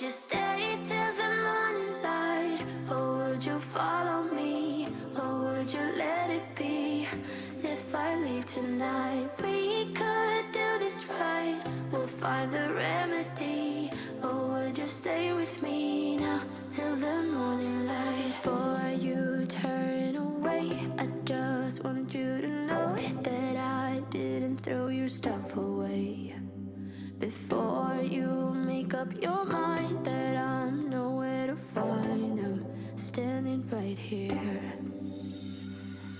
would you stay till the morning light? Or would you follow me? Or would you let it be? If I leave tonight, we could do this right. We'll find the remedy. Or would you stay with me now till the morning light? Before you turn away, I just want you to know that I didn't throw your stuff away. Before you make up your mind that I'm nowhere to find, I'm standing right here.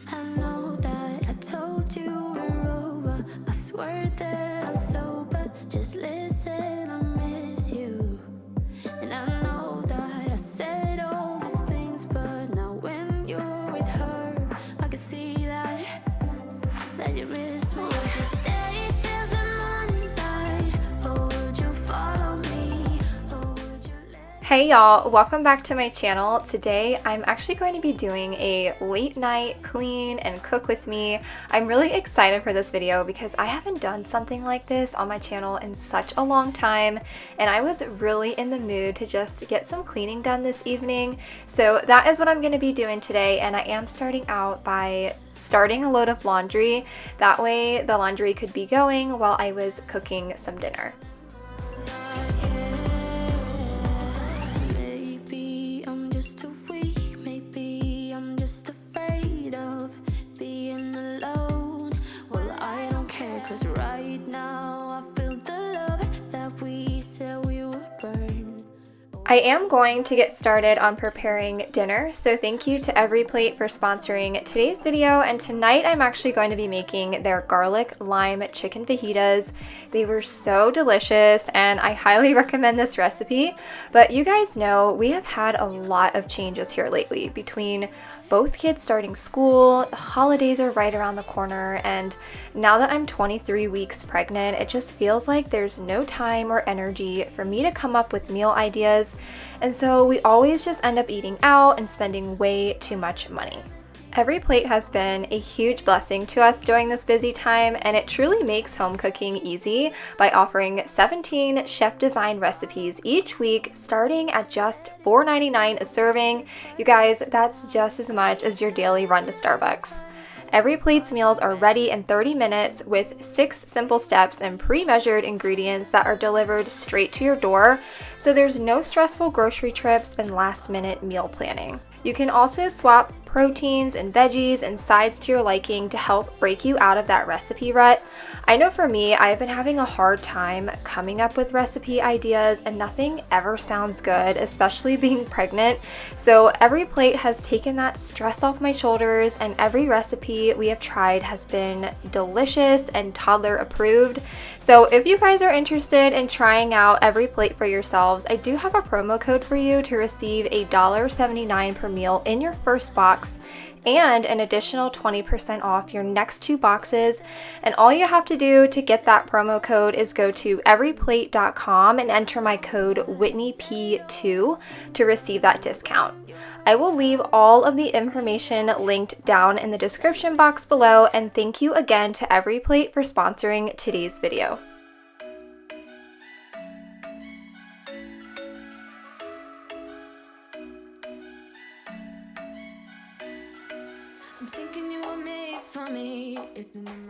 I know that I told you we're over. I swear that I'm sober. Just listen, I miss you. And I know that I said all these things, but now when you're with her, I can see that you miss me. Would you stay till the morning light? Or would you follow me? Or would you let... Hey y'all, welcome back to my channel. Today I'm actually going to be doing a late night clean and cook with me. I'm really excited for this video because I haven't done something like this on my channel in such a long time, and I was really in the mood to just get some cleaning done this evening. So that is what I'm going to be doing today, and I am starting out by starting a load of laundry. That way the laundry could be going while I was cooking some dinner. Maybe I'm just too weak. Maybe I'm just afraid of being alone. Well, I don't care, 'cause right now I feel the love that we said we would burn. I am going to get started on preparing dinner, so thank you to Every Plate for sponsoring today's video, and tonight I'm actually going to be making their garlic lime chicken fajitas. They were so delicious and I highly recommend this recipe, but you guys know we have had a lot of changes here lately between both kids starting school, the holidays are right around the corner, and now that I'm 23 weeks pregnant, it just feels like there's no time or energy for me to come up with meal ideas, and so we always just end up eating out and spending way too much money. Every Plate has been a huge blessing to us during this busy time, and it truly makes home cooking easy by offering 17 chef-designed recipes each week, starting at just $4.99 a serving. You guys, that's just as much as your daily run to Starbucks. Every Plate's meals are ready in 30 minutes with 6 simple steps and pre-measured ingredients that are delivered straight to your door, so there's no stressful grocery trips and last-minute meal planning. You can also swap proteins and veggies and sides to your liking to help break you out of that recipe rut. I know for me, I've been having a hard time coming up with recipe ideas and nothing ever sounds good, especially being pregnant. So Every Plate has taken that stress off my shoulders, and every recipe we have tried has been delicious and toddler approved. So if you guys are interested in trying out Every Plate for yourselves, I do have a promo code for you to receive a $1.79 per meal in your first box and an additional 20% off your next 2 boxes. And all you have to do to get that promo code is go to everyplate.com and enter my code WhitneyP2 to receive that discount. I will leave all of the information linked down in the description box below, and thank you again to Every Plate for sponsoring today's video.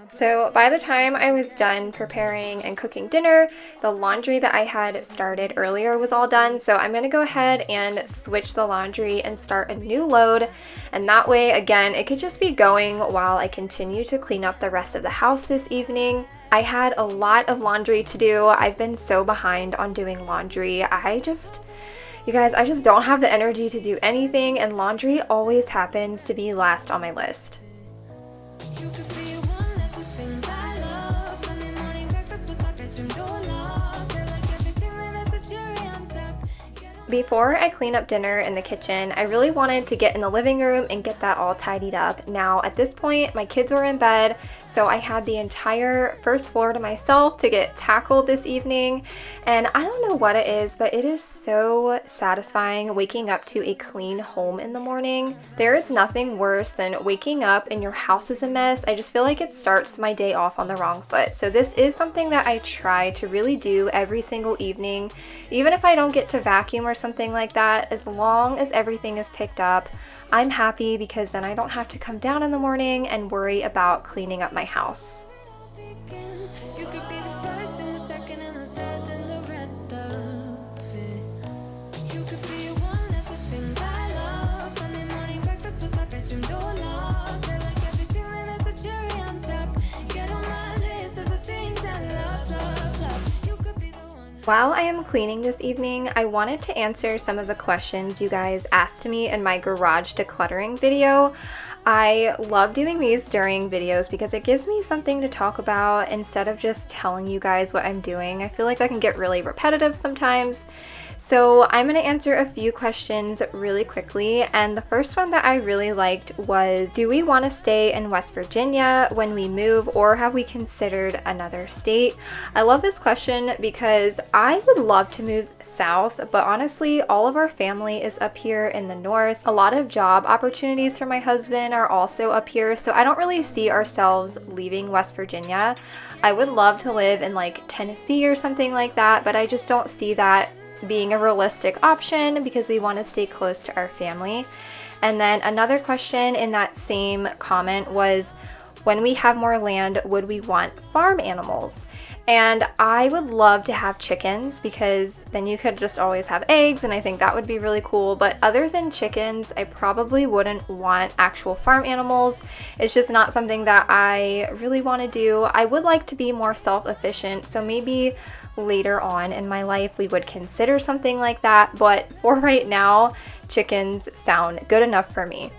So by the time I was done preparing and cooking dinner, the laundry that I had started earlier was all done. So I'm going to go ahead and switch the laundry and start a new load. And that way, again, it could just be going while I continue to clean up the rest of the house this evening. I had a lot of laundry to do. I've been so behind on doing laundry. You guys, I just don't have the energy to do anything, and laundry always happens to be last on my list. Before I clean up dinner in the kitchen, I really wanted to get in the living room and get that all tidied up. Now, at this point, my kids were in bed, So I had the entire first floor to myself to get tackled this evening. And I don't know what it is, but it is so satisfying waking up to a clean home in the morning. There is nothing worse than waking up and your house is a mess. I just feel like it starts my day off on the wrong foot. So this is something that I try to really do every single evening. Even if I don't get to vacuum or something like that, as long as everything is picked up, I'm happy because then I don't have to come down in the morning and worry about cleaning up my house. You could be the first and the second and the third and the rest of it. You could be one of the things I love. Sunday morning breakfast with my bedroom door locked. I like everything that has a cherry on top. Get on my list of the things I love, love, love. You could be the one. While I am cleaning this evening, I wanted to answer some of the questions you guys asked me in my garage decluttering video. I love doing these during videos because it gives me something to talk about instead of just telling you guys what I'm doing. I feel like that can get really repetitive sometimes. So I'm going to answer a few questions really quickly, and the first one that I really liked was, do we want to stay in West Virginia when we move, or have we considered another state? I love this question because I would love to move south, but honestly all of our family is up here in the north. A lot of job opportunities for my husband are also up here, so I don't really see ourselves leaving West Virginia. I would love to live in like Tennessee or something like that, but I just don't see that being a realistic option because we want to stay close to our family. And then another question in that same comment was, when we have more land, would we want farm animals? And I would love to have chickens because then you could just always have eggs, and I think that would be really cool. But other than chickens, I probably wouldn't want actual farm animals. It's just not something that I really want to do. I would like to be more self-efficient, so maybe later on in my life we would consider something like that, but for right now, chickens sound good enough for me.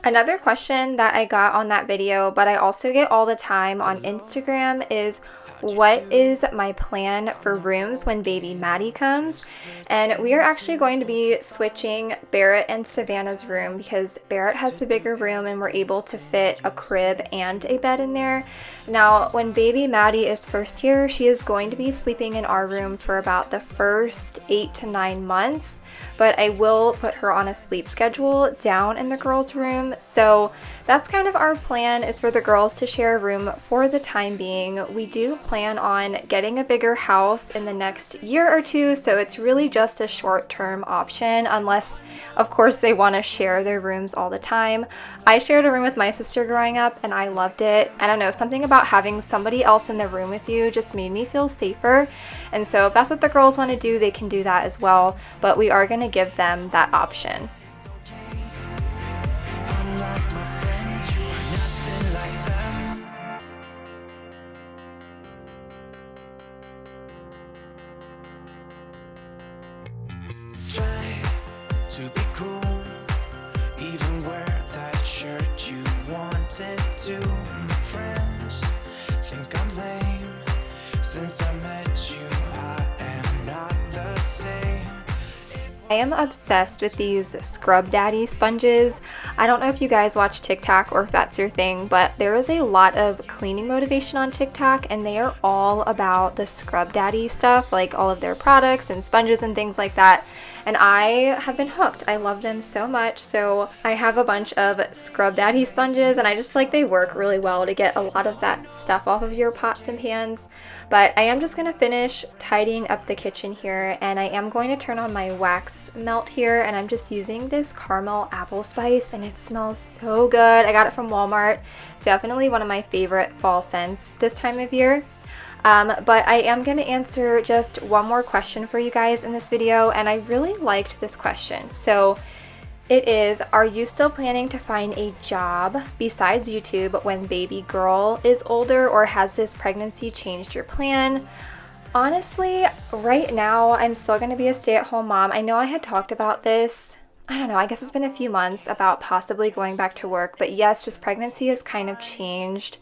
Another question that I got on that video, but I also get all the time on Instagram, is what is my plan for rooms when baby Maddie comes? And we are actually going to be switching Barrett and Savannah's room because Barrett has the bigger room and we're able to fit a crib and a bed in there. Now, when baby Maddie is first here, she is going to be sleeping in our room for about the first 8 to 9 months, but I will put her on a sleep schedule down in the girls' room. So that's kind of our plan, is for the girls to share a room for the time being. We do plan on getting a bigger house in the next year or two, so it's really just a short-term option, unless of course they want to share their rooms all the time. I shared a room with my sister growing up and I loved it. I don't know, something about having somebody else in the room with you just made me feel safer. And so if that's what the girls want to do, they can do that as well, but we are going to give them that option. To be cool, even wear that shirt you wanted to. My friends think I'm lame. Since I met you, I am not the same. I am obsessed with these Scrub Daddy sponges. I don't know if you guys watch TikTok or if that's your thing, but there is a lot of cleaning motivation on TikTok and they are all about the Scrub Daddy stuff, like all of their products and sponges and things like that. And I have been hooked. I love them so much. So I have a bunch of Scrub Daddy sponges and I just feel like they work really well to get a lot of that stuff off of your pots and pans. But I am just going to finish tidying up the kitchen here, and I am going to turn on my wax melt here, and I'm just using this caramel apple spice and it smells so good. I got it from Walmart. Definitely one of my favorite fall scents this time of year. But I am going to answer just one more question for you guys in this video, and I really liked this question. So it is, are you still planning to find a job besides YouTube when baby girl is older, or has this pregnancy changed your plan? Honestly, right now I'm still going to be a stay-at-home mom. I know I had talked about this, I don't know, I guess it's been a few months, about possibly going back to work, but yes, this pregnancy has kind of changed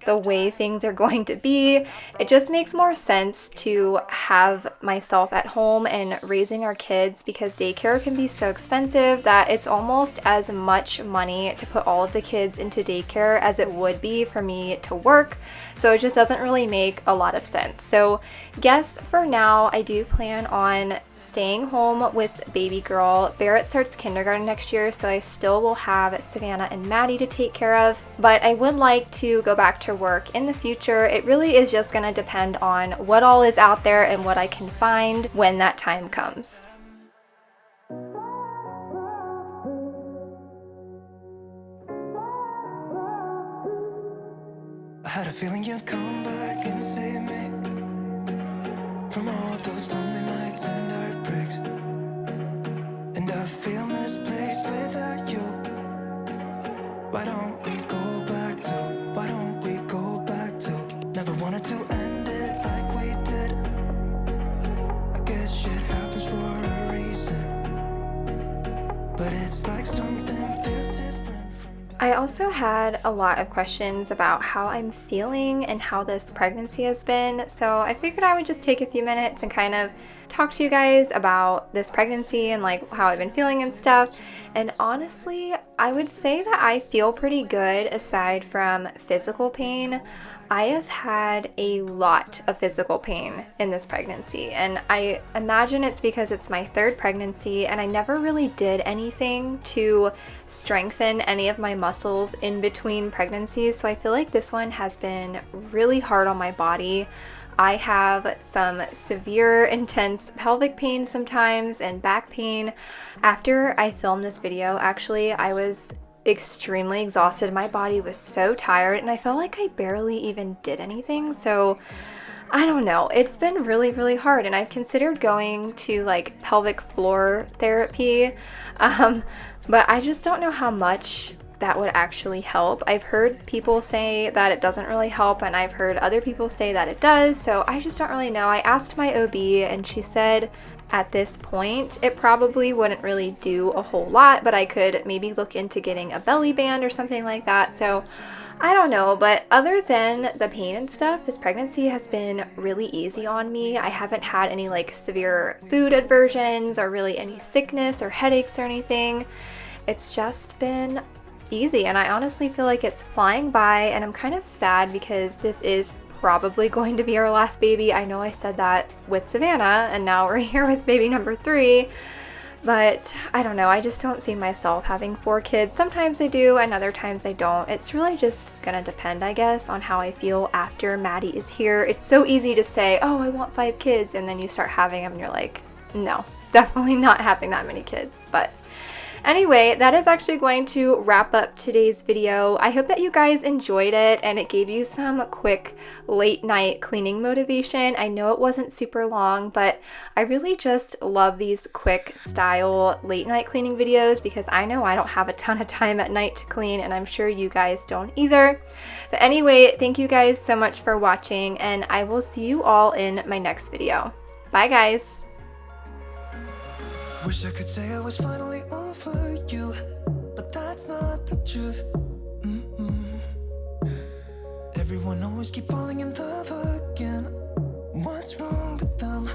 the way things are going to be, it just makes more sense to have myself at home and raising our kids, because daycare can be so expensive that it's almost as much money to put all of the kids into daycare as it would be for me to work. So it just doesn't really make a lot of sense. So yes, for now, I do plan on staying home with baby girl. Barrett starts kindergarten next year, so I still will have Savannah and Maddie to take care of, but I would like to go back to work in the future. It really is just going to depend on what all is out there and what I can find when that time comes. I had a feeling you'd come back and save me from all those lonely nights and heartbreaks, and I feel misplaced without you. Why don't we go back to, why don't we go back to, never wanted to end it like we did. I guess shit happens for a reason, but it's like something feels different from I also had a lot of questions about how I'm feeling and how this pregnancy has been, so I figured I would just take a few minutes and kind of talk to you guys about this pregnancy and like how I've been feeling and stuff. And honestly, I would say that I feel pretty good aside from physical pain. I have had a lot of physical pain in this pregnancy, and I imagine it's because it's my third pregnancy and I never really did anything to strengthen any of my muscles in between pregnancies. So I feel like this one has been really hard on my body. I have some severe, intense pelvic pain sometimes and back pain. After I filmed this video, actually, I was extremely exhausted. My body was so tired and I felt like I barely even did anything. So I don't know. It's been really, really hard, and I've considered going to like pelvic floor therapy, but I just don't know how much that would actually help. I've heard people say that it doesn't really help, and I've heard other people say that it does, so I just don't really know. I asked my OB and she said at this point it probably wouldn't really do a whole lot, but I could maybe look into getting a belly band or something like that. So I don't know, but other than the pain and stuff, this pregnancy has been really easy on me. I haven't had any like severe food aversions or really any sickness or headaches or anything. It's just been easy, and I honestly feel like it's flying by, and I'm kind of sad because this is probably going to be our last baby. I know I said that with Savannah, and now we're here with baby number 3, but I don't know. I just don't see myself having 4 kids. Sometimes I do, and other times I don't. It's really just gonna depend, I guess, on how I feel after Maddie is here. It's so easy to say, oh, I want 5 kids, and then you start having them and you're like, no, definitely not having that many kids. But anyway, that is actually going to wrap up today's video. I hope that you guys enjoyed it and it gave you some quick late night cleaning motivation. I know it wasn't super long, but I really just love these quick style late night cleaning videos because I know I don't have a ton of time at night to clean, and I'm sure you guys don't either. But anyway, thank you guys so much for watching, and I will see you all in my next video. Bye guys! Wish I could say I was finally over you, but that's not the truth. Everyone always keep falling in love again. What's wrong with them?